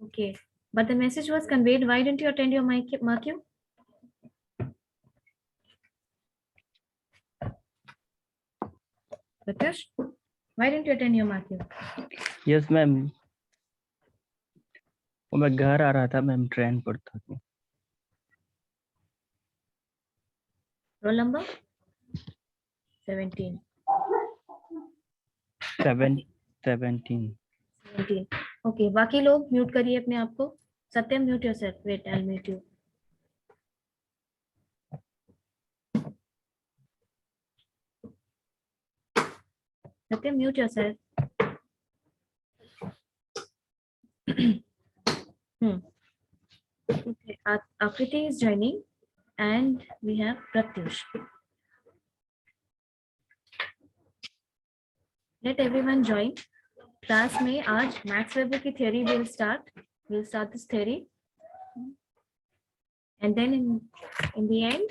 Okay, but the message was conveyed. Why didn't you attend your Mercu? Pratyush, why didn't you attend your Mercu? Yes ma'am, वो मैं घर आ रहा था ma'am, train पर था तो। Roll number 17. 17. ओके, बाकी लोग म्यूट करिए अपने आप को. Satyam, mute yourself. Wait, I will mute you. Satyam, mute yourself. Okay, Akriti is joining and we have Pratyush. Let everyone join. Class में आज मैक्स वेबर की theory will start this theory, and then in the end,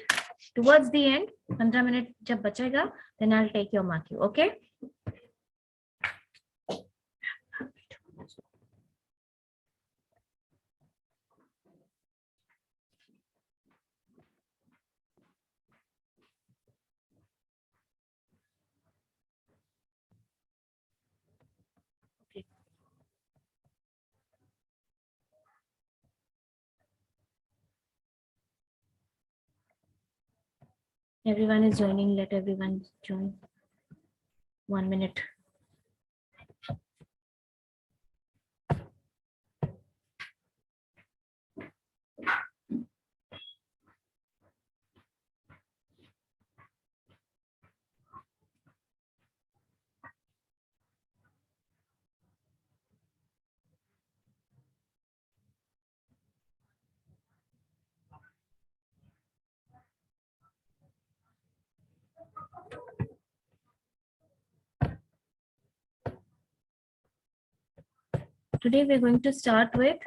towards the end, 15 minute जब बचेगा, then I'll take your mark. Okay? Everyone is joining. Let everyone join. 1 minute. Today we're going to start with,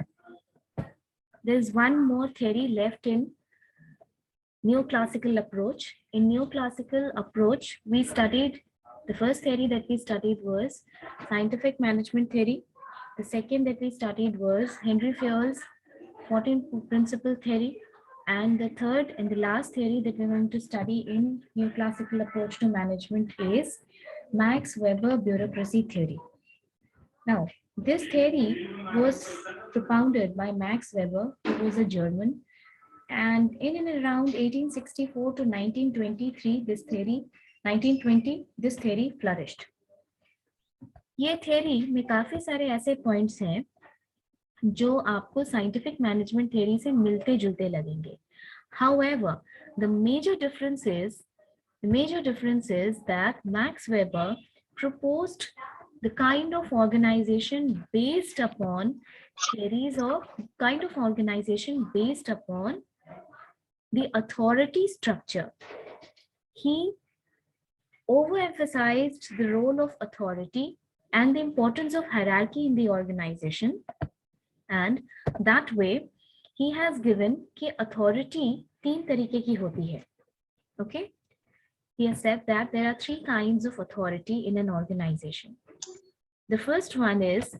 there's one more theory left in neoclassical approach. In neoclassical approach, we studied, the first theory that we studied was scientific management theory. The second that we studied was Henry Fayol's 14 principle theory. And the third and the last theory that we're going to study in neoclassical approach to management is Max Weber bureaucracy theory. Now, this theory was propounded by Max Weber, who was a German, and in and around 1864 to 1923, this theory flourished. ये theory में काफी सारे ऐसे points हैं जो आपको scientific management theory से मिलते जुलते लगेंगे. However, the major difference is that Max Weber proposed the kind of organization based upon the authority structure. He overemphasized the role of authority and the importance of hierarchy in the organization, and that way he has given कि authority 3 तरीके की होती है. Okay, he has said that there are 3 kinds of authority in an organization. The first one is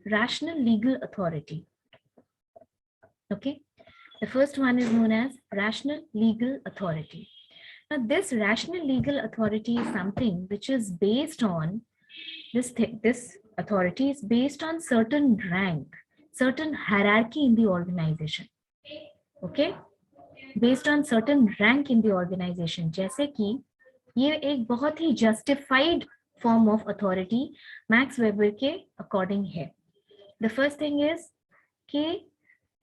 rational legal authority. Okay, the first one is known as rational legal authority. Now, this rational legal authority is something which is based on this authority is based on certain rank, certain hierarchy in the organization. Okay, based on certain rank in the organization. जैसे कि ये एक बहुत ही justified form of authority Max Weber के according है. The first thing is कि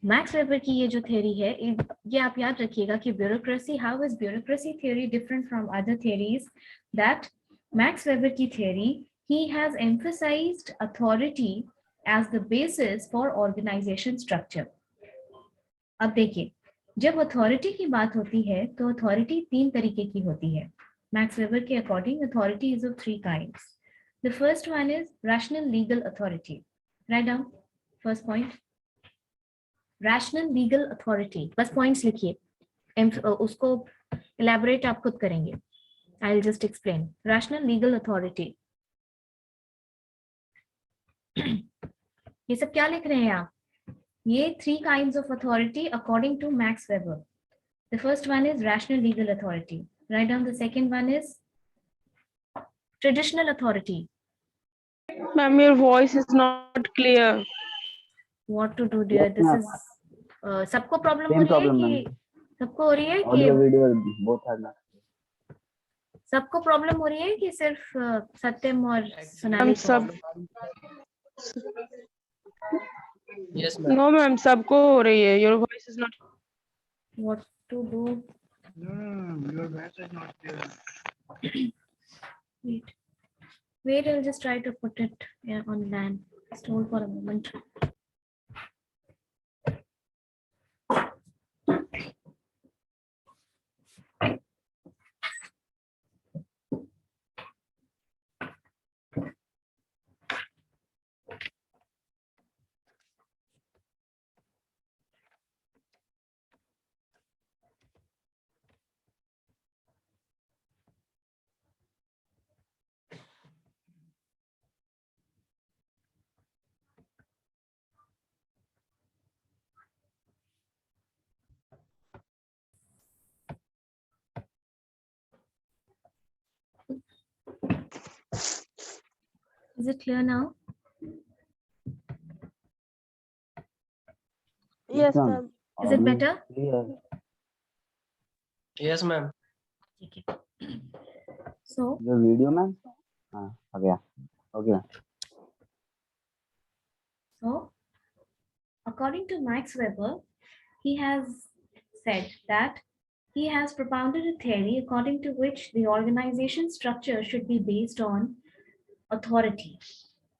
Max Weber की ये जो theory है, ये आप याद रखिएगा कि bureaucracy, how is bureaucracy theory different from other theories, that Max Weber की theory, he has emphasized authority as the basis for organization structure. अब देखिए, जब authority की बात होती है तो authority 3 तरीके की होती है. Max Weber के according authority is of 3 kinds. The first one is rational legal authority. Write down first point. Rational legal authority. बस points लिखिए, उसको elaborate आप खुद करेंगे. I'll just explain. Rational legal authority. ये सब क्या लिख रहे हैं आप? ये 3 kinds of authority according to Max Weber. The first one is rational legal authority. Write down the second one is traditional authority. Ma'am, your voice is not clear. What to do, dear? Yes, This ma'am. is सबको problem हो Same रही है problem, कि ma'am. सबको हो रही है Audio, कि video, both are not. सबको प्रॉब्लम हो रही है कि सिर्फ सत्यम और Ma'am, सोनाली को? सब Yes, ma'am. no ma'am, सबको हो रही है. Your voice is not. What to do? No, your voice is not clear. Wait, I'll just try to put it on LAN. Just hold for a moment. Is it clear now? Yes, ma'am. ma'am. Is it Audio better? clear. Yes, ma'am. Okay. So, The video, ma'am. Okay. Okay, ma'am. So, according to Max Weber, he has said that he has propounded a theory according to which the organization structure should be based on authority.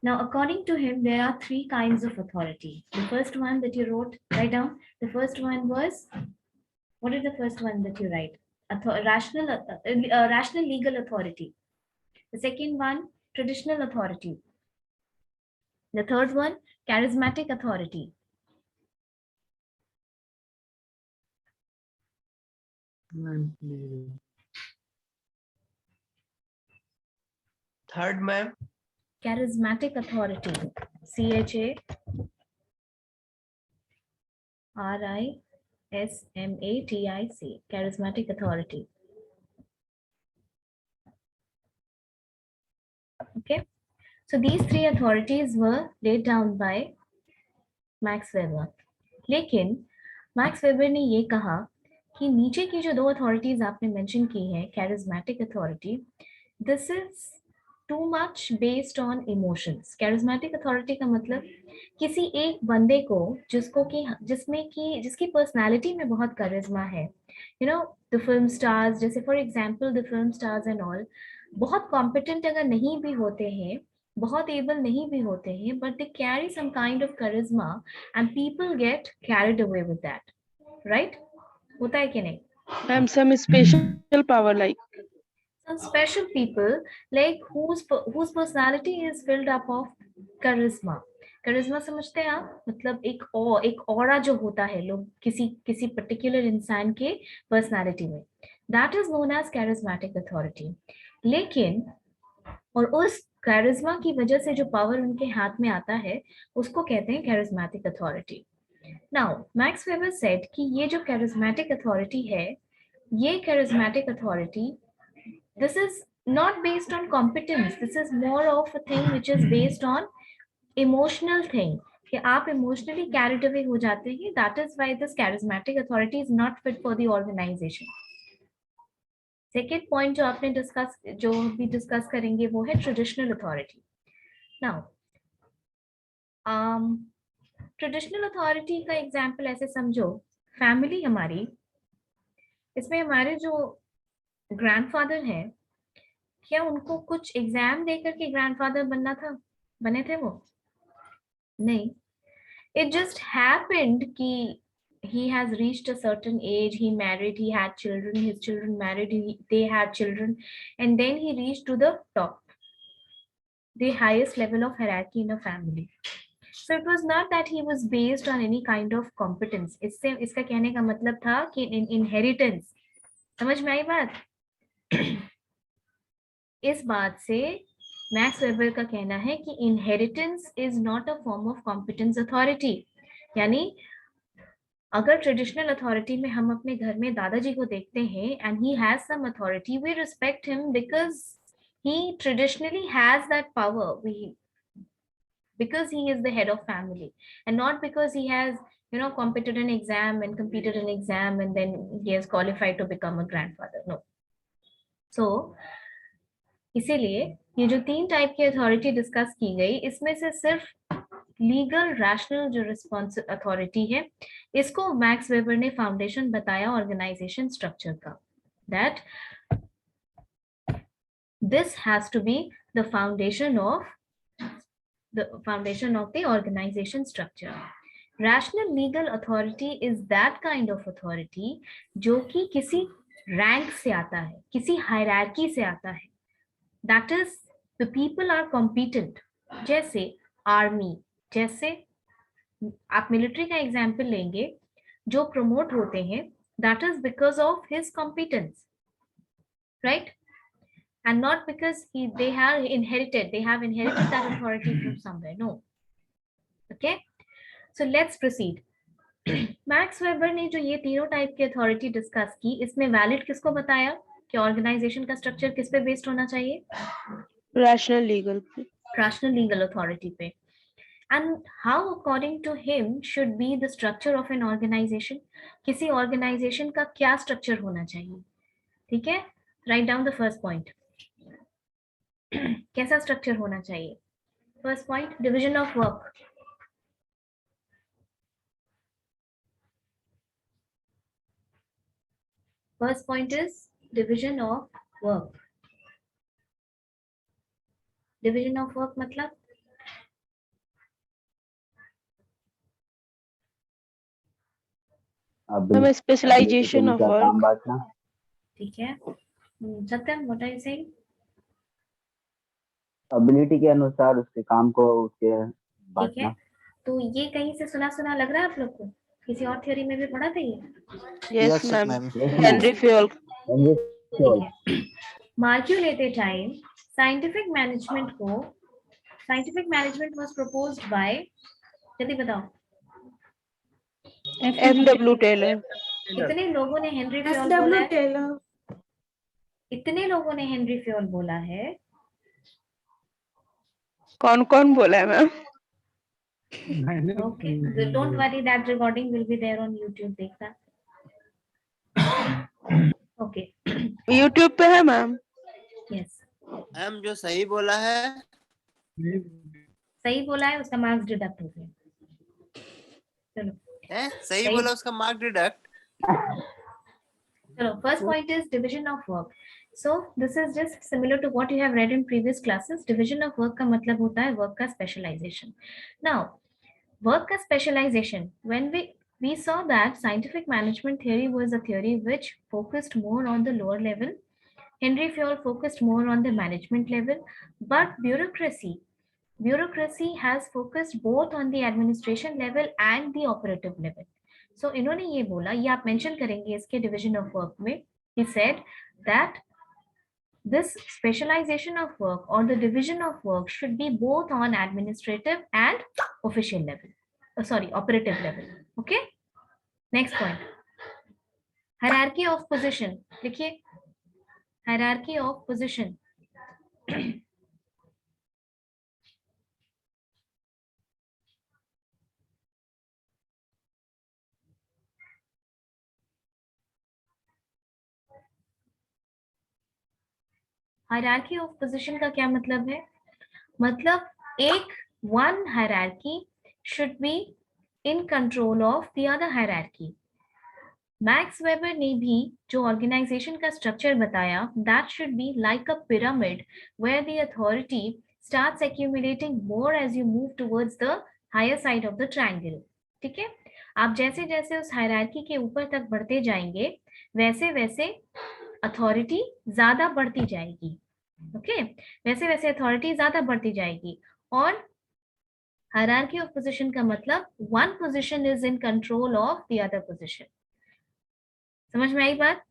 Now, according to him, there are 3 kinds of authority. The first one that you write down, the first one was, what is the first one that you write? Rational legal authority. The second one, traditional authority. The third one, charismatic authority. Third, ma'am. Charismatic authority. CHARISMATIC. Charismatic authority. Okay. So these 3 authorities were laid down by Max Weber. लेकिन max weber ने ये कहा कि नीचे की जो 2 authorities आपने mention की है, charismatic authority, this is too much based on emotions. Charismatic authority का मतलब किसी एक बंदे को जिसकी पर्सनालिटी में बहुत करिश्मा है. You know, the film stars, जैसे for example the film stars and all, बहुत कॉम्पिटेंट अगर नहीं भी होते हैं, बहुत एबल नहीं भी होते हैं, but they carry some kind of charisma and people get carried away with that, right? होता है कि नहीं? Ma'am, some special power like. Some special people like whose personality is filled up of charisma. charisma समझते हैं आप? मतलब एक aura जो होता है लोग किसी पर्टिकुलर इंसान के पर्सनालिटी में, that is known as charismatic authority. लेकिन और उस कैरिज्मा की वजह से जो पावर उनके हाथ में आता है उसको कहते हैं charismatic authority. Now Max Weber said कि ये जो कैरिज्मेटिक अथॉरिटी है, ये charismatic authority, this is not based on competence, this is more of a thing which is based on emotional thing, कि आप इमोशनली कैरिड अवे हो जाते हैं. That is why this charismatic authority is not fit for the organisation. Second point जो भी discuss करेंगे वो है traditional authority. Now traditional authority का एग्जांपल ऐसे समझो, फैमिली हमारी, इसमें हमारे जो ग्रैंडफादर हैं, क्या उनको कुछ एग्जाम देकर के ग्रैंडफादर बने थे वो? नहीं. It just happened कि he has reached a certain age, he married, he had children, his children married, they had children, and then he reached to the top, the highest level of hierarchy in a family. So it was not that he was based on any kind of competence. इसका कहने का मतलब था कि inheritance. समझ में आई बात? इस बात से मैक्स वेबर का कहना है कि inheritance is not a form of competence authority. यानी अगर ट्रेडिशनल अथॉरिटी में हम अपने घर में दादाजी को देखते हैं and he has some authority, we respect him because he traditionally has that power, because he is the head of family, and not because he has competed an exam and completed an exam and then he has qualified to become a grandfather. No. So इसीलिए ये जो 3 type की authority discuss की गई, इसमें से सिर्फ legal rational जो रिस्पॉन्स अथॉरिटी है, इसको मैक्स वेबर ने फाउंडेशन बताया ऑर्गेनाइजेशन स्ट्रक्चर का, that this has to be the foundation of the organization structure. Rational legal authority is that kind of authority जो कि किसी रैंक से आता है, किसी हायरार्की से आता है, that is the people are competent. जैसे आर्मी, जैसे आप मिलिट्री का एग्जाम्पल लेंगे, जो प्रमोट होते हैं that is because of his competence, right? And not because they have inherited that authority from somewhere. No. Okay, so let's proceed. Max weber ने जो ये तीनों टाइप की अथॉरिटी डिस्कस की, इसमें वैलिड किसको बताया कि ऑर्गेनाइजेशन का स्ट्रक्चर किस पे बेस्ड होना चाहिए? रैशनल लीगल अथॉरिटी पे. And how according to him should be the structure of an organization? किसी ऑर्गेनाइजेशन का क्या स्ट्रक्चर होना चाहिए? ठीक है, right down the first point. कैसा स्ट्रक्चर होना चाहिए? First point, division of work. First point is division of work. Division of work मतलब हमें स्पेशलाइजेशन ऑफ वर्क. ठीक है, Satyam, what are you saying? Ability के अनुसार उसके काम को उसके बांटना. तो ये कहीं से सुना लग रहा है आप लोग को? किसी और थ्योरी में भी पढ़ा था ये? Yes ma'am, Henri Fayol. मार्क्यू लेते time scientific management was proposed by, जल्दी बताओ. FW Taylor. इतने लोगों ने हेनरी फ्योल बोला है. इतने लोगों ने हेनरी फ्योल बोला है. कौन कौन बोला है ma'am? Okay, don't worry, that recording will be there on YouTube. देखना. Okay. YouTube पे है मैम. Yes. मैम जो सही बोला है उसका मार्क्स डिडक्ट हो गया. चलो. सही बोला उसका मार्क डिडक्ट. चलो, first point is division of work. So this is just similar to what you have read in previous classes. Division of work का मतलब होता है work का specialization. Now, work का specialization, when we saw that scientific management theory was a theory which focused more on the lower level. Henry Fayol focused more on the management level, but bureaucracy has focused both on the administration level and the operative level. So इन्होंने ये बोला, ये आप mention करेंगे इसके division of work में. He said that this specialization of work or the division of work should be both on administrative and official level. Operative level. Okay. Next point. Hierarchy of position. देखिए, hierarchy of position. Hierarchy of position का क्या मतलब है? मतलब एक one hierarchy should be in control of the other hierarchy. Max weber ने भी जो ऑर्गेनाइजेशन का स्ट्रक्चर बताया, that should be like a pyramid where the authority starts accumulating more as you move towards the higher side of the triangle. ठीक है, आप जैसे जैसे उस हायरार्की के ऊपर तक बढ़ते जाएंगे, वैसे वैसे अथॉरिटी ज्यादा बढ़ती जाएगी. ओके, वैसे वैसे अथॉरिटी ज्यादा बढ़ती जाएगी. और हायरार्की ऑफ पोजीशन का मतलब one position is in control of the other position. समझ में आई बात?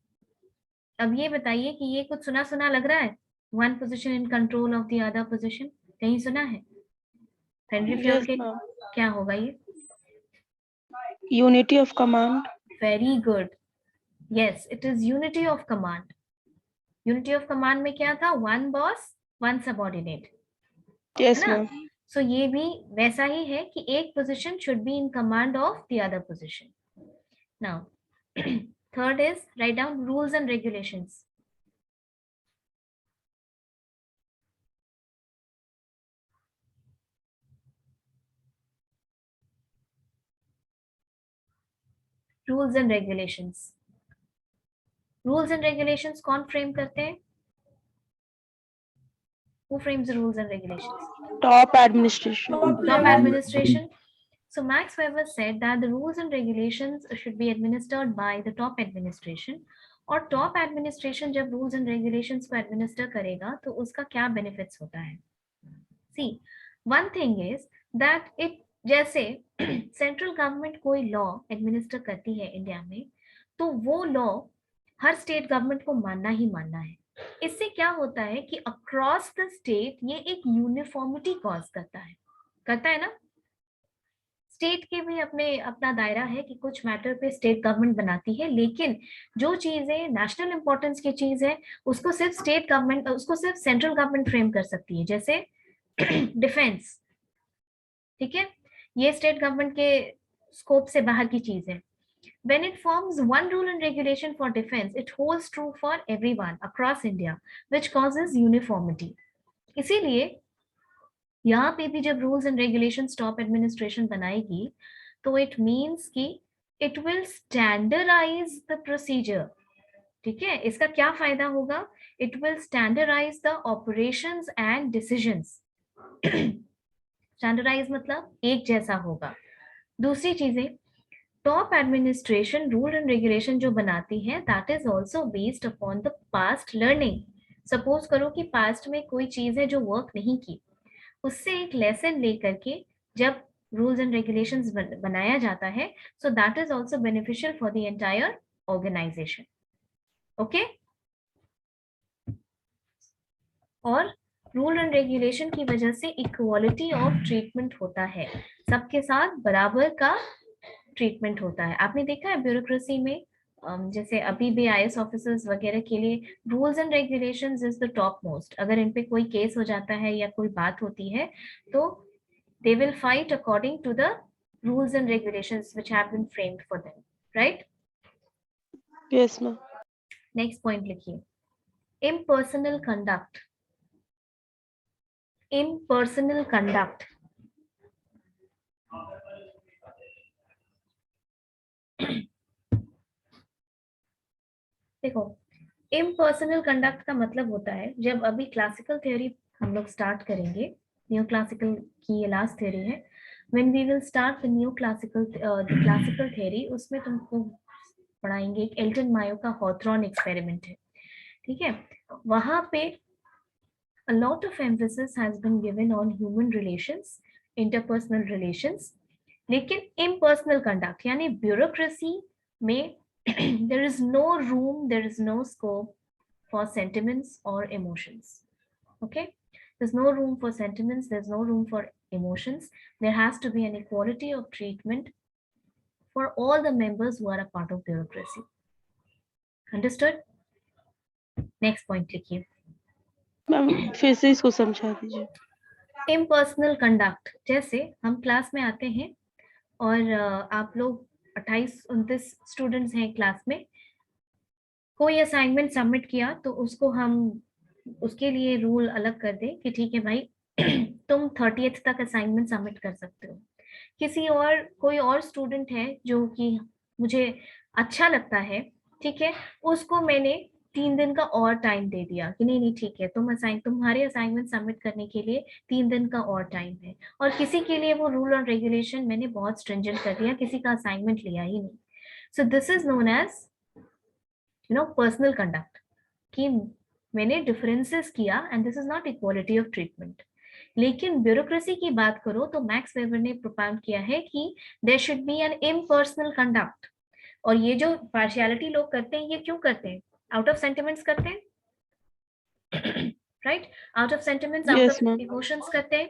अब ये बताइए कि ये कुछ सुना लग रहा है? one position in control of the other position, कहीं सुना है? हेनरी फ्योल के क्या होगा ये? Unity of command. Very good. Yes, it is unity of command. Unity of command में क्या था? One boss, one subordinate. Yes, है ना? ma'am. So ये भी वैसा ही है कि एक position should be in command of the other position. Now, third is write down rules and regulations. Rules and regulations. Rules and regulations कौन frame करते हैं? Who frames the rules and regulations? Top administration. Top administration. So Max Weber said that the rules and regulations should be administered by the top administration. और top administration जब rules and regulations को administer करेगा तो उसका क्या benefits होता है? See, one thing is that it जैसे सेंट्रल गवर्नमेंट कोई लॉ एडमिनिस्टर करती है इंडिया में, तो वो लॉ हर स्टेट गवर्नमेंट को मानना ही मानना है. इससे क्या होता है कि अक्रॉस द स्टेट ये एक यूनिफॉर्मिटी कॉज करता है ना. स्टेट के भी अपना दायरा है कि कुछ मैटर पे स्टेट गवर्नमेंट बनाती है, लेकिन जो चीजें नेशनल इंपॉर्टेंस की चीज है उसको सिर्फ स्टेट गवर्नमेंट, उसको सिर्फ सेंट्रल गवर्नमेंट फ्रेम कर सकती है. जैसे डिफेंस, ठीक है, ये स्टेट गवर्नमेंट के स्कोप से बाहर की चीज है. When it forms one rule and regulation for defense, it holds true for everyone across India, which causes uniformity. इसीलिए यहाँ पे भी जब rules and regulation top administration बनाएगी तो इट मीन्स कि it will standardise the procedure. ठीक है, इसका क्या फायदा होगा? It will standardise the operations and decisions. Standardise मतलब एक जैसा होगा. दूसरी चीजें, top administration rule and regulation जो बनाती है that is also based upon the past learning. Suppose करो कि पास्ट में कोई चीज है जो वर्क नहीं की, उससे एक लेसन लेकर के जब रूल्स एंड रेगुलेशंस बनाया जाता है, so that is also beneficial for the entire organisation. Okay, और रूल एंड रेगुलेशन की वजह से इक्वालिटी ऑफ ट्रीटमेंट होता है, सबके साथ बराबर का ट्रीटमेंट होता है. आपने देखा है ब्यूरोक्रेसी में जैसे अभी भी आईएएस ऑफिसर्स वगैरह के लिए rules and regulations is the top most. अगर इन पे कोई केस हो जाता है या कोई बात होती है तो they will fight according to the rules and regulations which have been framed for them, right? Yes, ma'am. Next point लिखिए, इम्पर्सनल कंडक्ट. इम्पर्सनल कंडक्ट देखो, इम्पर्सनल कंडक्ट का मतलब होता है, जब अभी क्लासिकल थ्योरी हम लोग स्टार्ट करेंगे, न्यू क्लासिकल की ये लास्ट थ्योरी है. When we will start the new classical theory, उसमें तुमको पढ़ाएंगे एक एल्टन मायो का हॉथरॉन एक्सपेरिमेंट है. ठीक है, वहां पे a lot of emphasis has been given on human relations, interpersonal relations, लेकिन impersonal conduct यानी ब्यूरोक्रेसी में there is no room, there is no scope for sentiments or emotions. Okay, there's no room for sentiments, there's no room for emotions. There has to be an equality of treatment for all the members who are a part of bureaucracy. Understood? Next point लिखिए, ma'am फिर से इसको समझा दीजिए. Impersonal conduct. जैसे हम class में आते हैं और आप लोग 28-29 स्टूडेंट्स हैं क्लास में, कोई असाइनमेंट सबमिट किया तो उसको हम उसके लिए रूल अलग कर दें कि ठीक है भाई तुम 30th तक असाइनमेंट सबमिट कर सकते हो. किसी और कोई और स्टूडेंट है जो कि मुझे अच्छा लगता है, ठीक है, उसको मैंने 3 दिन का और टाइम दे दिया कि नहीं ठीक है, तुम्हारे असाइनमेंट सबमिट करने के लिए 3 दिन का और टाइम है. और किसी के लिए वो रूल और रेगुलेशन मैंने बहुत स्ट्रिंजेंट कर दिया, किसी का असाइनमेंट लिया ही नहीं. So this is known as personal conduct, कि मैंने डिफरेंसेस किया and this is not equality of treatment. लेकिन ब्यूरोक्रेसी की बात करो तो मैक्स वेबर ने प्रोपाउंड किया है कि there should be an impersonal conduct. और ये जो पार्शियलिटी लोग करते हैं, ये क्यों करते हैं? आउट ऑफ सेंटिमेंट्स करते हैं, right? Out of sentiments, out Yes, of ma'am. Emotions करते हैं.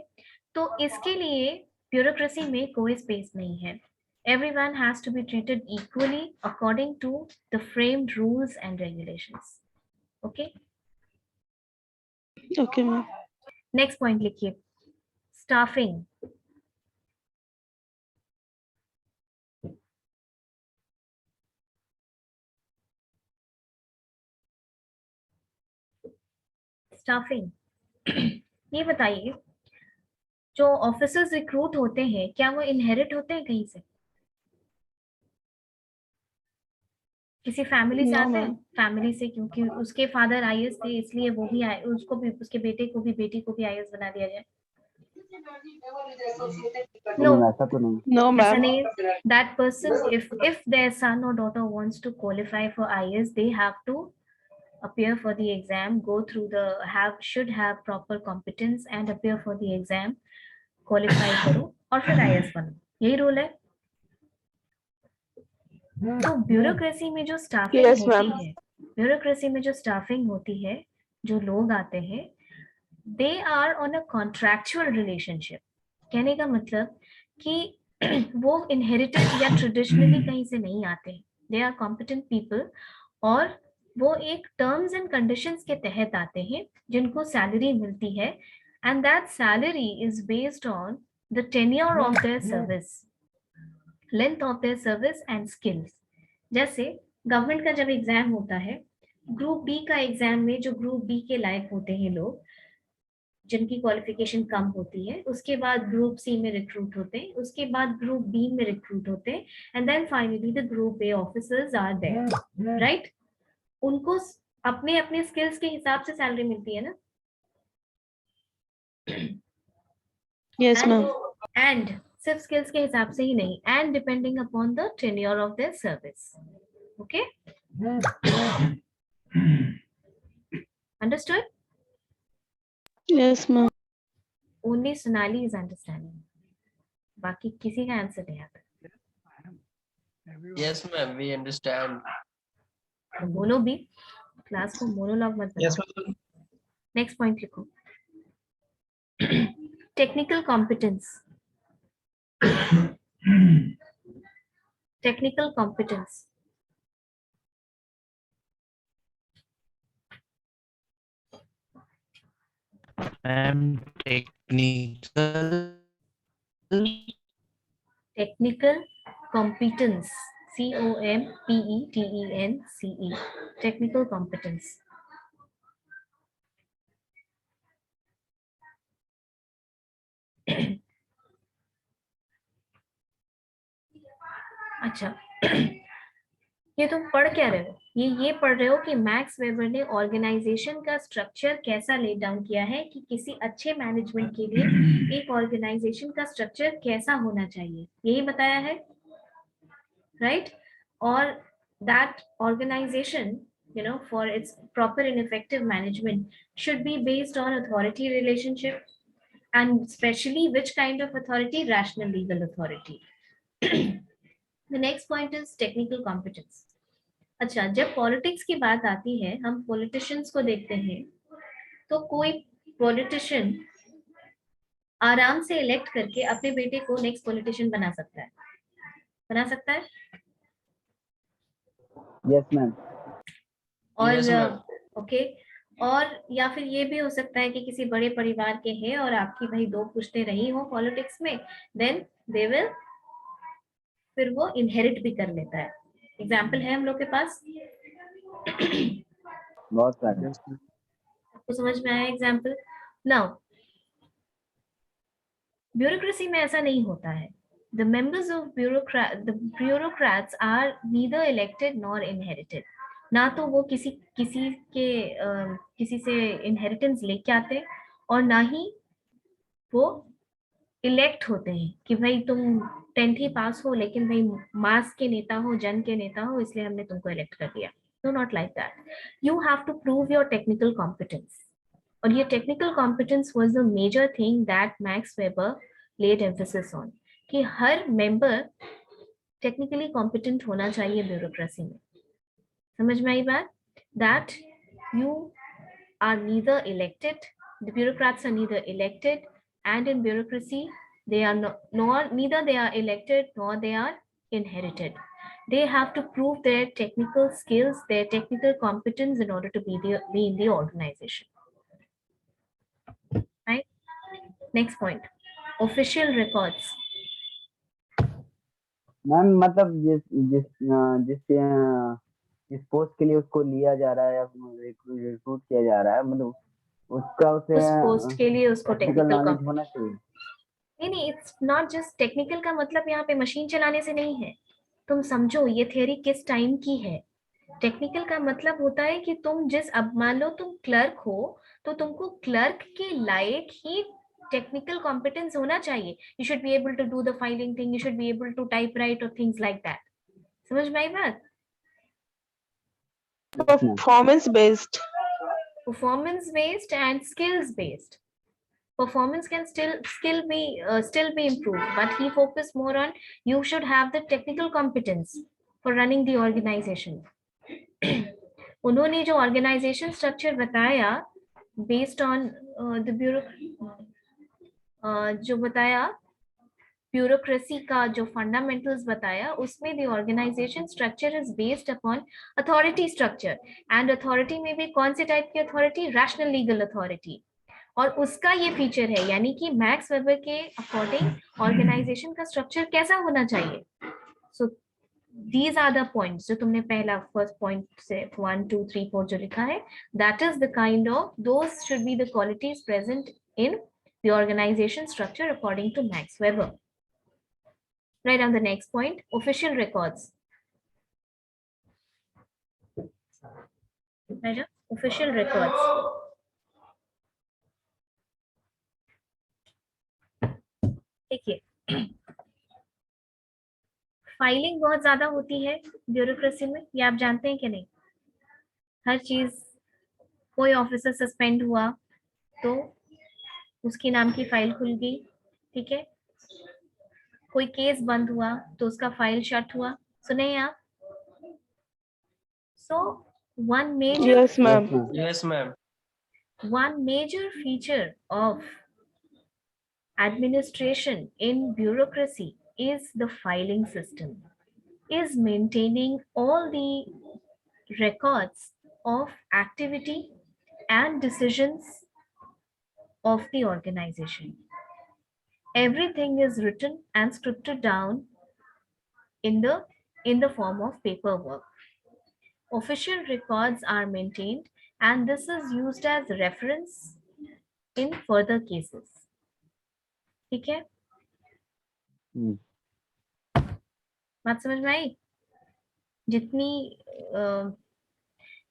तो इसके लिए ब्यूरोक्रेसी में कोई स्पेस नहीं है. Everyone has to be treated equally according to the framed rules and regulations. Okay, Okay, ma'am. next point लिखिए, staffing. स्टाफिंग ये बताइए, जो ऑफिसर्स रिक्रूट होते हैं क्या वो इनहेरिट होते हैं कहीं से? किसी फैमिली से No, आते हैं? ma'am. फैमिली से, क्योंकि उसके फादर आईएएस थे इसलिए वो भी उसको भी, उसके बेटे को भी, बेटी को भी आईएएस बना दिया जाए? नो, नहीं ऐसा तो नहीं। No, ऐसा ma'am. नहीं. That person, if their son or daughter wants to qualify for IAS, they have to appear for the exam, go through the should have proper competence and appear for the exam, qualify करो और फिर IAS बनो. यही rule है. तो bureaucracy में जो staffing Yes, होती ma'am. है, ब्यूरोक्रेसी में जो स्टाफिंग होती है, जो लोग आते हैं, they are on a contractual relationship. कहने का मतलब कि वो इनहेरिटेड या ट्रेडिशनली कहीं से नहीं आते. दे आर कॉम्पिटेंट पीपल और वो एक टर्म्स एंड कंडीशंस के तहत आते हैं जिनको सैलरी मिलती है, and that salary is based on the tenure of their service, length of their service and skills. जैसे गवर्नमेंट का जब एग्जाम होता है, ग्रुप बी का एग्जाम में जो ग्रुप बी के लायक होते हैं लोग, जिनकी क्वालिफिकेशन कम होती है, उसके बाद ग्रुप सी में रिक्रूट होते हैं, उसके बाद ग्रुप बी में रिक्रूट होते हैं, and then finally the group A officers are there, right? उनको अपने अपने स्किल्स के हिसाब से सैलरी मिलती है ना. Yes, ma'am. एंड सिर्फ स्किल्स के हिसाब से ही नहीं, and depending upon the tenure of their service. Okay, understood? Yes, ma'am. Only Sonali is understanding, बाकी किसी का आंसर नहीं आता. Yes, ma'am. We understand. तो बोलो भी, क्लास को मोनोलॉग मत Yes, बनाओ. ma'am. नेक्स्ट पॉइंट लिखो, technical competence. Technical competence ma'am technical competence, COMPETENCE, technical competence. अच्छा, ये तुम पढ़ क्या रहे हो? ये पढ़ रहे हो कि मैक्स वेबर ने ऑर्गेनाइजेशन का स्ट्रक्चर कैसा ले डाउन किया है, कि किसी अच्छे मैनेजमेंट के लिए एक ऑर्गेनाइजेशन का स्ट्रक्चर कैसा होना चाहिए, यही बताया है, राइट? और that organisation, you know, for its proper and effective management should be based on authority relationship, and especially which kind of authority? Rational legal authority. The next point is technical competence. अच्छा, जब politics की बात आती है, हम politicians को देखते हैं, तो कोई पॉलिटिशियन आराम से इलेक्ट करके अपने बेटे को नेक्स्ट पॉलिटिशियन बना सकता है, बना सकता है. Yes ma'am. और Yes, ma'am. ओके, और या फिर ये भी हो सकता है कि किसी बड़े परिवार के हैं और आपकी भाई 2 पुश्तें रही हो पॉलिटिक्स में, देन दे विल, फिर वो इनहेरिट भी कर लेता है. एग्जाम्पल है हम लोग के पास, बहुत सारे। आपको समझ में आया एग्जाम्पल? नाउ ब्यूरोक्रेसी में ऐसा नहीं होता है. The members of bureaucrats are neither elected nor inherited. ना तो वो किसी से इनहेरिटेंस लेके आते और ना ही वो इलेक्ट होते हैं कि भाई तुम 10th ही पास हो लेकिन भाई मास के नेता हो, जन के नेता हो, इसलिए हमने तुमको इलेक्ट कर दिया. No, not like that. You have to prove your technical competence. और ये technical competence was the major thing that Max Weber laid emphasis on, कि हर मेंबर टेक्निकली कॉम्पिटेंट होना चाहिए ब्यूरोक्रेसी में. समझ में आई बात? That you are neither elected, the bureaucrats are neither elected, and in bureaucracy they are neither they are elected nor they are inherited. They have to prove their technical skills, their technical competence in order to be in the organization. Right? Next point, official records. Ma'am मतलब जिस जिस जिस जिस post के लिए उसको लिया जा रहा है या रिक्रूट किया जा रहा है, मतलब उसका उसे उस पोस्ट के लिए उसको टेक्निकल टेक्निकल नॉलेज होना चाहिए। नहीं, इट्स नॉट जस्ट टेक्निकल का मतलब यहाँ पे मशीन चलाने से नहीं है। तुम समझो ये थ्योरी किस टाइम की है। टेक्निकल का मतलब होता है कि तुम अब मान लो तुम क्लर्क हो, तो तुमको क्लर्क के लायक ही टेक्निकल कॉम्पिटेंस होना चाहिए। You should be able to do the filing thing, you should be able to type right और थिंग्स लाइक दैट। समझ में आई बात? Performance based. Performance based and skills based. Performance can still be improved, but he focused more on you should have the technical competence for running the organization. उन्होंने जो organization structure बताया based on the जो बताया bureaucracy का जो fundamentals बताया, उसमें the organization structure is based upon authority structure, and authority में भी कौन से type की authority? Rational legal authority. और उसका ये फीचर है, यानी कि मैक्स वेबर के अकॉर्डिंग ऑर्गेनाइजेशन का स्ट्रक्चर कैसा होना चाहिए। So these are the points जो तुमने पहला फर्स्ट पॉइंट से 1 2 3 4 जो लिखा है, that is the kind of those should be the qualities present in the organisation structure according to Max Weber. Write on the next point, official records. Official records देखिए, filing बहुत ज्यादा होती है bureaucracy में, ये आप जानते हैं कि नहीं? हर चीज, कोई ऑफिसर सस्पेंड हुआ तो उसके नाम की फाइल खुल गई, ठीक है। कोई केस बंद हुआ तो उसका फाइल शट हुआ, सुने आप? So one major Yes, ma'am. Yes, ma'am. one major feature of administration in bureaucracy is the filing system, is maintaining all the records of activity and decisions of the organization. Everything is written and scripted down in the form of paperwork. Official records are maintained, and this is used as reference in further cases. ठीक है, बात समझ में आई? जितनी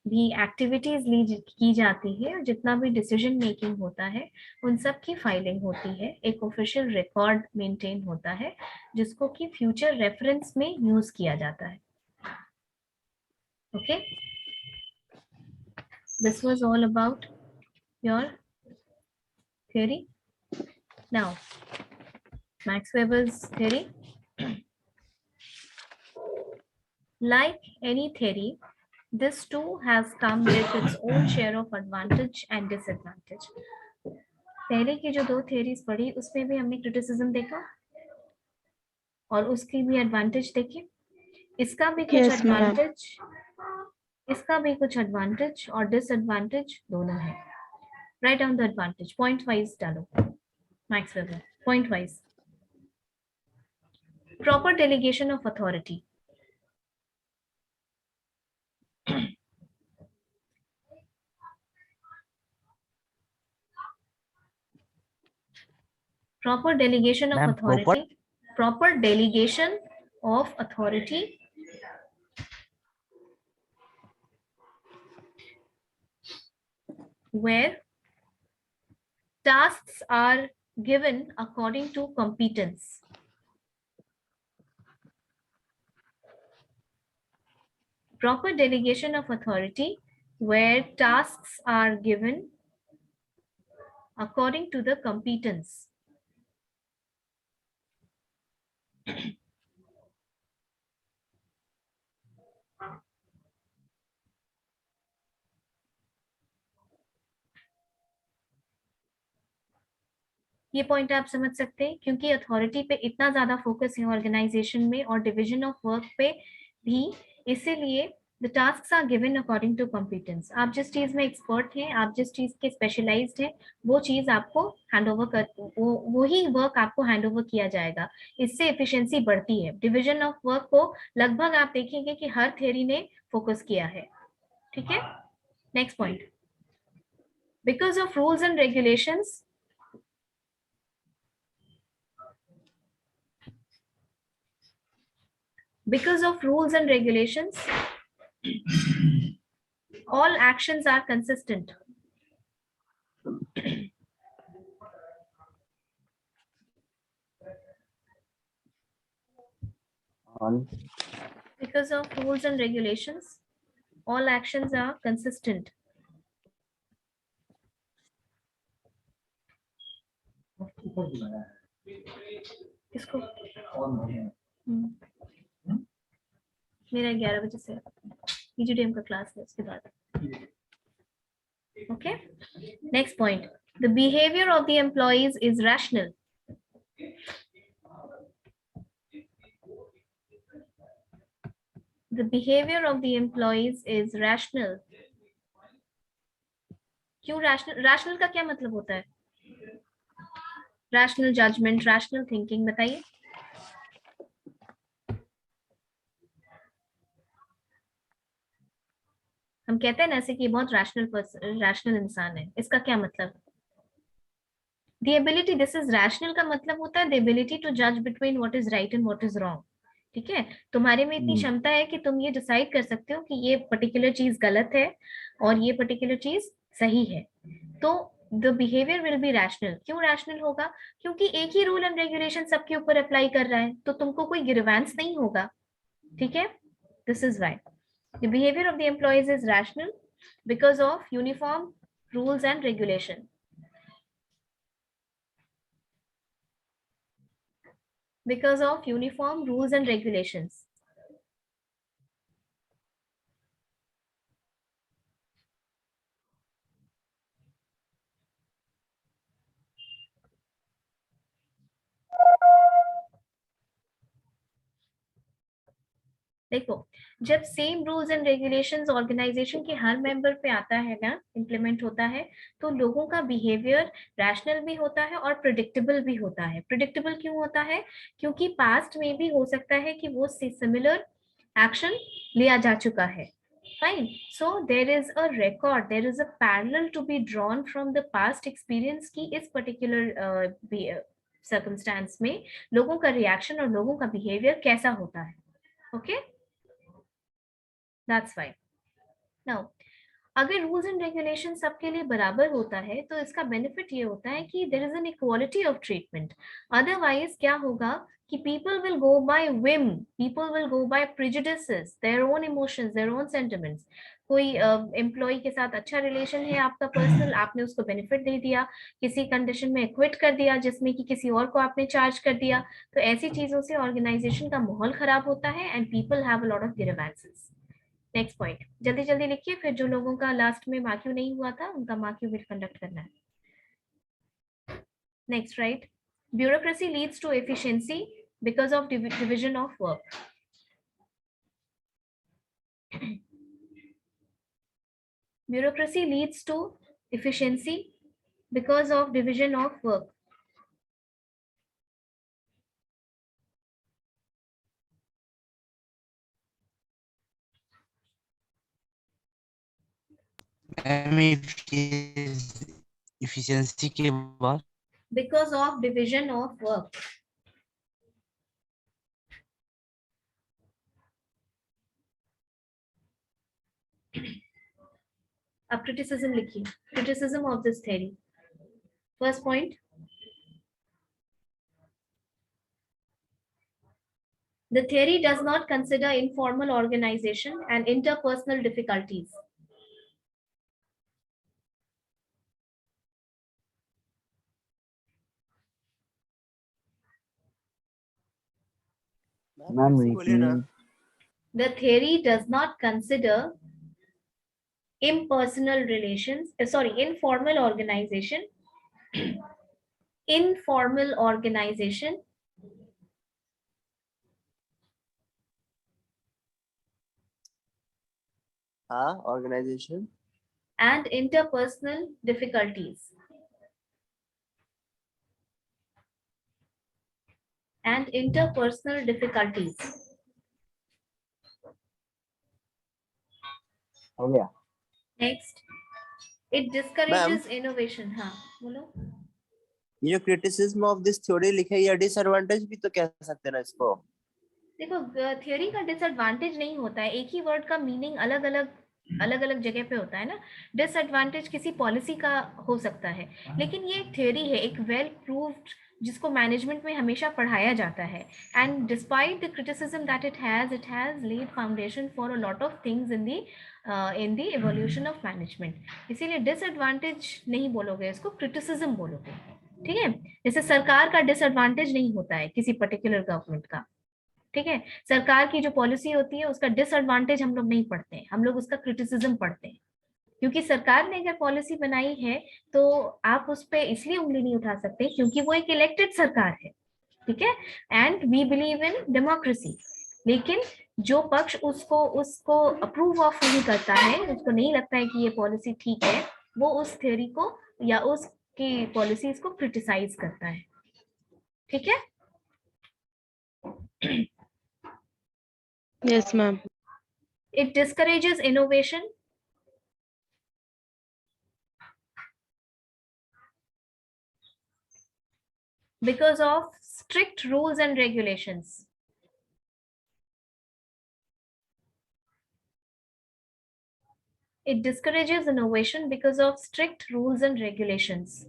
भी activities की जाती है और जितना भी डिसीजन मेकिंग होता है, उन सब की फाइलिंग होती है, एक ऑफिशियल रिकॉर्ड मेंटेन होता है जिसको कि फ्यूचर रेफरेंस में यूज किया जाता है। Okay, this was all about your theory. Now, Max Weber's theory. Like any theory, this too has come with its own share of advantage and disadvantage. पहले की जो दो theories पढ़ी उसमें भी हमने criticism देखा और उसकी भी advantage देखे। इसका भी कुछ Yes, ma'am. advantage, इसका भी कुछ advantage और disadvantage दोनों है। Write down the advantage, point wise डालो Max Weber, point wise. Proper delegation of authority. Proper delegation of Ma'am, authority. Proper delegation of authority where tasks are given according to competence. Proper delegation of authority where tasks are given according to the competence. ये point आप समझ सकते हैं, क्योंकि authority पे इतना ज्यादा focus है ऑर्गेनाइजेशन में और डिवीजन ऑफ वर्क पे भी, इसीलिए the tasks are given according to competence. आप जिस चीज में एक्सपर्ट हैं, आप जिस चीज के स्पेशलाइज्ड हैं, वो चीज आपको हैंड ओवर कर, वही वर्क आपको हैंड ओवर किया जाएगा। इससे एफिशिएंसी बढ़ती है। डिवीजन ऑफ वर्क को लगभग आप देखेंगे कि हर थ्योरी ने फोकस किया है। ठीक है, next point, because of rules and regulations, because of rules and regulations, all actions are consistent. Because of rules and regulations, all actions are consistent. किसको? मेरा 11 बजे से EGDM का क्लास है, उसके बाद। Okay, next point, the behavior of the employees is rational. The behavior of the employees is rational. क्यों rational? Rational का क्या मतलब होता है? Rational judgment, rational thinking, बताइए। हम कहते हैं ना ऐसे कि बहुत रैशनल इंसान है, इसका क्या मतलब? The ability, this is rational का मतलब होता है the ability to judge between what is right and what is wrong. ठीक है, तुम्हारे में इतनी क्षमता है कि तुम ये डिसाइड कर सकते हो कि ये पर्टिकुलर चीज गलत है और ये पर्टिकुलर चीज सही है। तो the behavior will be rational. क्यों rational होगा? क्योंकि एक ही रूल एंड रेगुलेशन सबके ऊपर अप्लाई कर रहा है, तो तुमको कोई ग्रीवेंस नहीं होगा। ठीक है, this is why the behavior of the employees is rational because of uniform rules and regulation. Because of uniform rules and regulations. देखो, जब same rules and regulations organisation के हर मेंबर पे आता है ना, इम्प्लीमेंट होता है, तो लोगों का बिहेवियर रैशनल भी होता है और प्रिडिक्टेबल भी होता है। प्रिडिक्टेबल क्यों होता है? क्योंकि पास्ट में भी हो सकता है कि वो सिमिलर एक्शन लिया जा चुका है। Fine, so there is a record, there is a parallel to be drawn from the past experience की इस पर्टिकुलर सर्कमस्टेंस में लोगों का रिएक्शन और लोगों का बिहेवियर कैसा होता है। Okay, That's why. Now, अगर रूल्स एंड रेगुलेशन सबके लिए बराबर होता है तो इसका बेनिफिट ये होता है कि there is an equality of treatment. Otherwise क्या होगा कि people will go by whim, people will go by prejudices, their own emotions, their own sentiments. कोई एम्प्लॉय के साथ अच्छा रिलेशन है आपका पर्सनल, आपने उसको बेनिफिट दे दिया, किसी कंडीशन में क्विट कर दिया जिसमें कि किसी और को आपने चार्ज कर दिया, तो ऐसी चीजों से ऑर्गेनाइजेशन का माहौल खराब होता है and people have a lot of grievances. Next point, जल्दी जल्दी लिखिए, फिर जो लोगों का लास्ट में मार्क्यू नहीं हुआ था उनका मार्क्यू भी कंडक्ट करना है। Next, right, bureaucracy leads to efficiency because of division of work. Bureaucracy leads to efficiency because of division of work. efficiency के बाद Because of division of work. अब criticism लिखिए, criticism of this theory. First point, the theory does not consider informal organization and interpersonal difficulties. Ma'am बोलिए ना। The theory does not consider impersonal relations, informal organization informal organization, हाँ, organization, and interpersonal difficulties. And interpersonal difficulties. हो गया? Next, it discourages innovation. हाँ, बोलो. ये जो criticism of this theory लिखा है, ये disadvantage भी तो कह सकते हैं ना इसको. देखो, थियोरी का डिसएडवांटेज नहीं होता है, एक ही वर्ड का मीनिंग अलग अलग जगह पे होता है ना. डिसएडवांटेज किसी पॉलिसी का हो सकता है, लेकिन ये एक थियोरी है, एक वेल प्रूव्ड, जिसको मैनेजमेंट में हमेशा पढ़ाया जाता है. And despite the criticism that it has lead foundation for a lot of things in the evolution of management. इसीलिए डिसएडवांटेज नहीं बोलोगे, इसको क्रिटिसिज्म बोलोगे. ठीक है, जैसे सरकार का डिसएडवांटेज नहीं होता है किसी पर्टिकुलर गवर्नमेंट का. ठीक है, सरकार की जो पॉलिसी होती है उसका डिसएडवांटेज हम लोग नहीं पढ़ते हैं, हम लोग उसका क्रिटिसिज्म पढ़ते हैं. क्योंकि सरकार ने अगर पॉलिसी बनाई है तो आप उस पर इसलिए उंगली नहीं उठा सकते क्योंकि वो एक इलेक्टेड सरकार है. ठीक है, and we believe in democracy. लेकिन जो पक्ष उसको अप्रूव ऑफ नहीं करता है, उसको नहीं लगता है कि ये पॉलिसी ठीक है, वो उस थ्योरी को या उसकी पॉलिसीज को क्रिटिसाइज करता है. ठीक है. Yes, ma'am. It discourages innovation. Because of strict rules and regulations. It discourages innovation because of strict rules and regulations.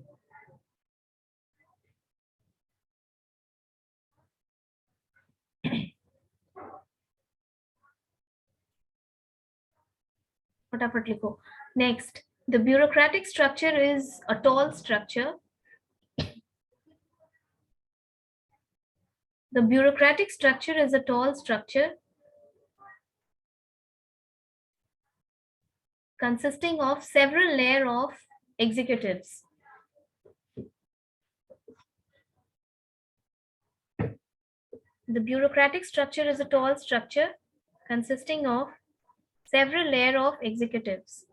फटाफट लिखो. Next, the bureaucratic structure is a tall structure. The bureaucratic structure is a tall structure consisting of several layers of executives. The bureaucratic structure is a tall structure consisting of several layers of executives.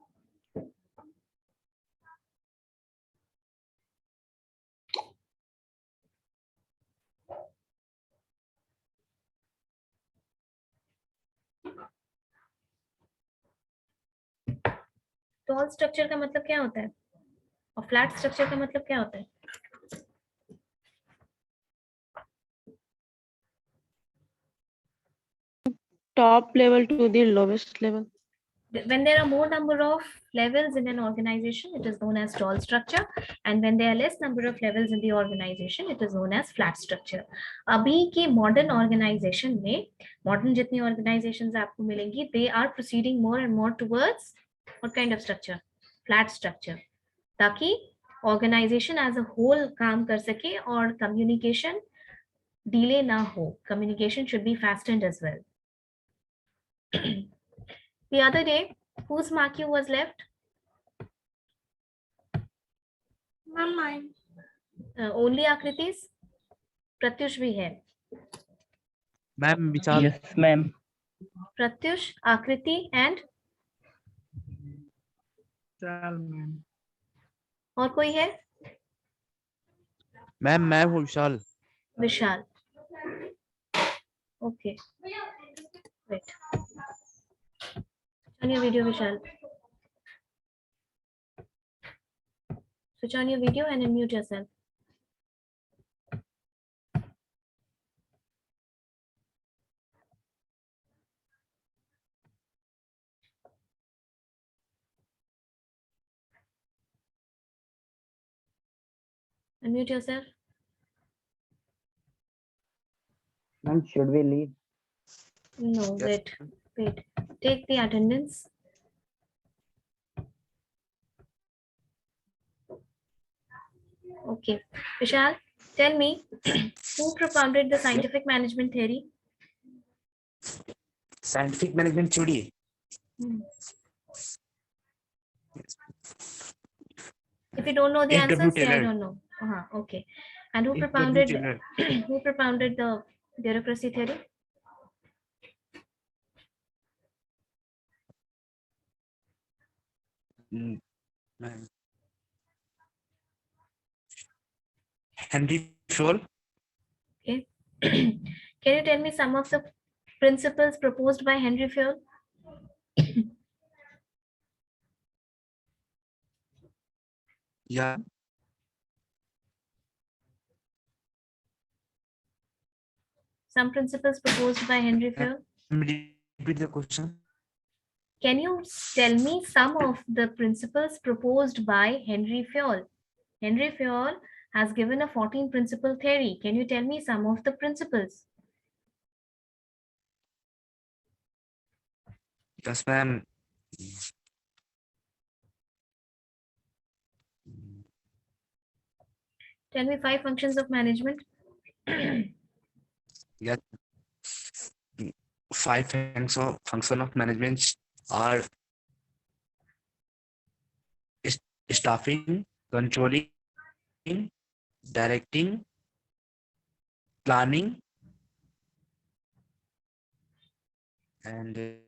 Tall structure का मतलब क्या होता है और flat structure का मतलब क्या होता है? Top level to the lowest level. When there are more number of levels in an organization, it is known as tall structure, and when there are less number of levels in the organization, it is known as flat structure. अभी के modern organization में, modern जितनी organizations आपको मिलेंगी, they are proceeding more and more towards what kind of structure? Flat structure, ताकि organization as a whole काम कर सके और communication delay ना हो. Communication should be fastened as well. The other day, whose marquee was left? Mine. Only Akriti's? Pratyush bhi hai. Ma'am Vishal. Yes, ma'am. Pratyush, Akriti and चल ma'am. और कोई है? मैम मैं हूँ विशाल. Vishal. Okay. Wait. Switch on your video, Vishal. Switch on your video and unmute yourself. Unmute yourself. Ma'am, should we leave? No, Yes. wait. Take the attendance. Okay. Vishal, tell me, who propounded the scientific management theory? Scientific management theory. If you don't know the A.W. answer, say I Taylor. don't know. Okay. And who If the propounded children, who propounded the bureaucracy theory? mm, ma'am. Henry Fowell. Okay. Can you tell me some of the principles proposed by Henry Fowell? Yeah. Some principles proposed by Henry Fowell. Repeat the question. Can you tell me some of the principles proposed by Henry Fowell? Henry Fowell has given a 14 principle theory. Can you tell me some of the principles? Yes, ma'am. Tell me 5 functions of management. Yeah. 5 function of management are staffing, controlling, directing, planning, and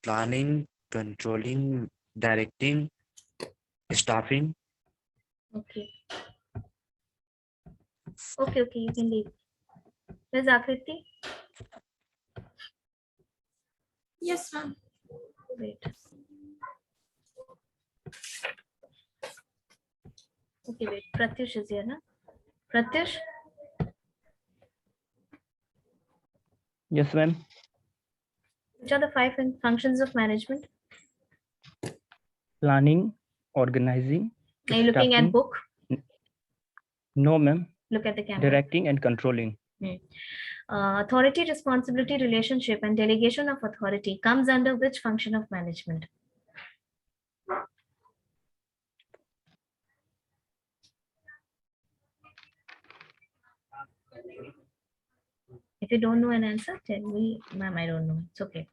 planning, controlling, directing, staffing. Okay. Okay, you can leave. Where's Akriti? Yes, ma'am. Wait. Okay, wait. Pratyush is here, na? Pratyush, Yes, ma'am. which are the 5 functions of management? Planning, organizing, Are you looking at staffing. book? No, ma'am. Look at the camera. Directing and controlling. Authority, responsibility, relationship, and delegation of authority comes under which function of management? If you don't know an answer, tell me, ma'am, I don't know. It's okay.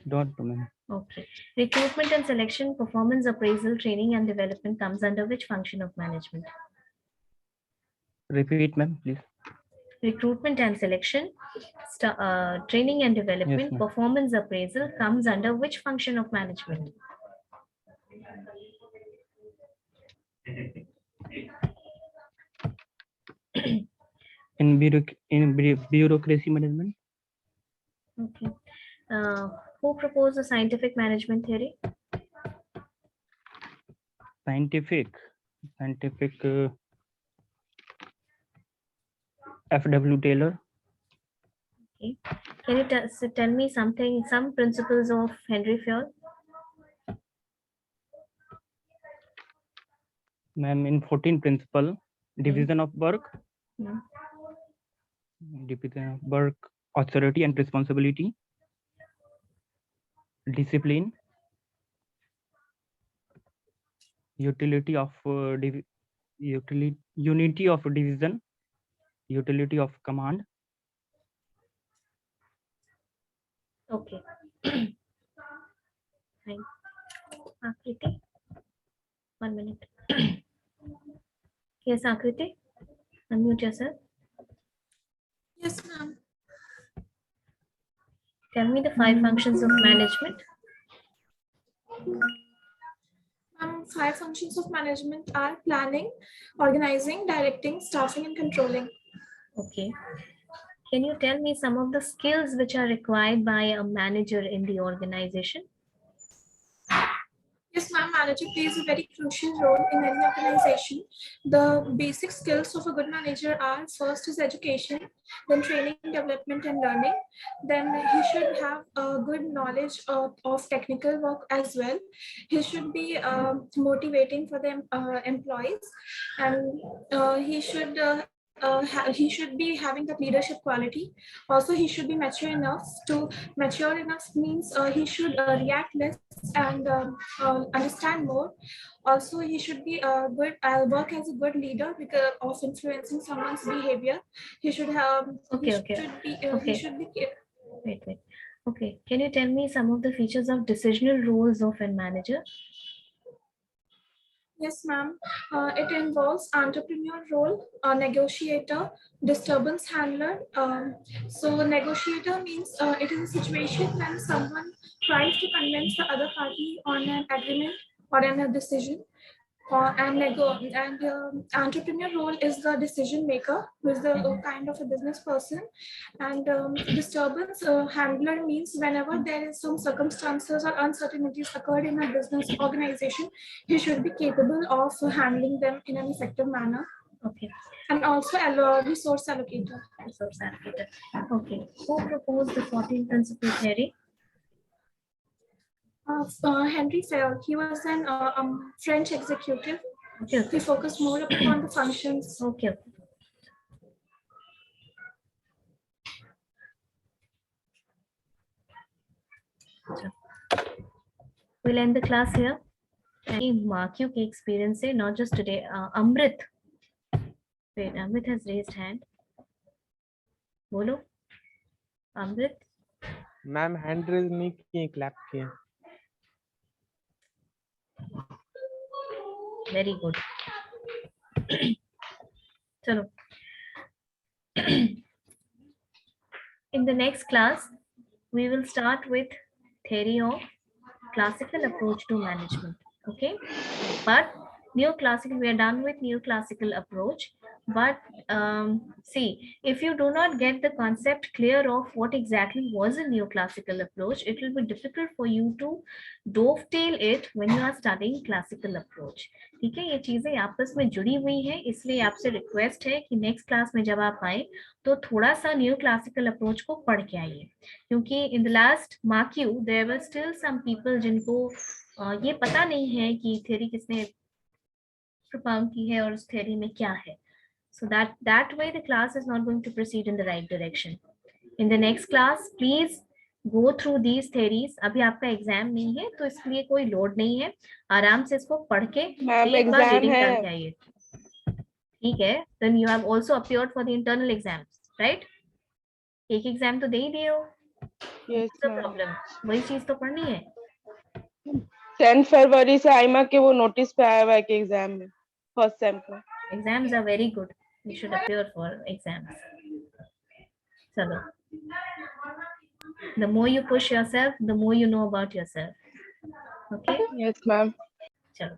Don't, ma'am. Okay. Recruitment and selection, performance appraisal, training and development comes under which function of management? Repeat, ma'am, please. Recruitment and selection, training and development, ma'am. performance appraisal comes under which function of management? In bureaucracy management. Okay. Who proposed the scientific management theory? Scientific. F.W. Taylor. Okay. Can you tell me some principles of Henry Fowell? Ma'am, in 14 principle, division of work. Hmm. Division of work, authority and responsibility, discipline, utility of unity of division, utility of command. Okay. Fine. Akriti, 1 minute. Yes, Akriti, unmute yourself. Yes, ma'am. Tell me the 5 functions of management. 5 functions of management are planning, organizing, directing, staffing, and controlling. Okay. Can you tell me some of the skills which are required by a manager in the organization? Yes, ma'am. Manager plays a very crucial role in any organization. The basic skills of a good manager are: first is education, then training, development, and learning. Then he should have a good knowledge of technical work as well. He should be motivating for the employees, and he should be having the leadership quality. Also, he should be mature enough. Mature enough means he should react less and understand more. Also, he should be good. Work as a good leader because of influencing someone's behavior. He should have. Okay. He should be. Wait. Okay. Can you tell me some of the features of decisional roles of a manager? Yes, ma'am. It involves entrepreneur role, negotiator, disturbance handler. So negotiator means it is a situation when someone tries to convince the other party on an agreement or on a decision. Entrepreneur role is the decision maker, who is the kind of a business person. And disturbance handler means whenever there is some circumstances or uncertainties occurred in a business organization, he should be capable of handling them in an effective manner. Okay. And also resource allocator. Resource allocator. Okay. Who proposed the 14 principle theory? Henry Fayol. He was an French executive. Okay. He focused more upon the functions. Okay. We'll end the class here. Any Markyu ke experience है, not just today. Amrit. Wait, Amrit has raised hand. बोलो. Amrit. Ma'am hand raise नहीं किए, clap किए. Very good. Chalo. In the next class, we will start with theory of classical approach to management. Okay, but neoclassical, we are done with neoclassical approach. But see, if you do not get the concept clear of what exactly was a neoclassical approach, it will be difficult for you to dovetail it when you are studying classical approach. ठीक है, ये चीजें आपस में जुड़ी हुई हैं, इसलिए आपसे रिक्वेस्ट है कि नेक्स्ट क्लास में जब आप आए तो थोड़ा सा न्यू क्लासिकल अप्रोच को पढ़ के आइए, क्योंकि in the last marque there were still some people जिनको ये पता नहीं है कि थ्योरी किसने propound की है और उस थ्योरी में क्या है. So that way the class is not going to proceed in the right direction. In the next class, please go through these theories. अभी आपका एग्जाम नहीं है तो इसलिए कोई लोड नहीं है, आराम से इसको पढ़ के एक बार रीडिंग करके आइए. ठीक है, then you have also appeared for the internal exams, right? एक एग्जाम तो दे ही दिए हो. Yes, प्रॉब्लम वही चीज तो पढ़नी है. 10 फरवरी से आईमा के वो नोटिस पे आया हुआ है कि एग्जाम में फर्स्ट सेम का. Exams are very good. You should appear for exams. Chalo. The more you push yourself, the more you know about yourself. Okay? Yes, ma'am. Chalo.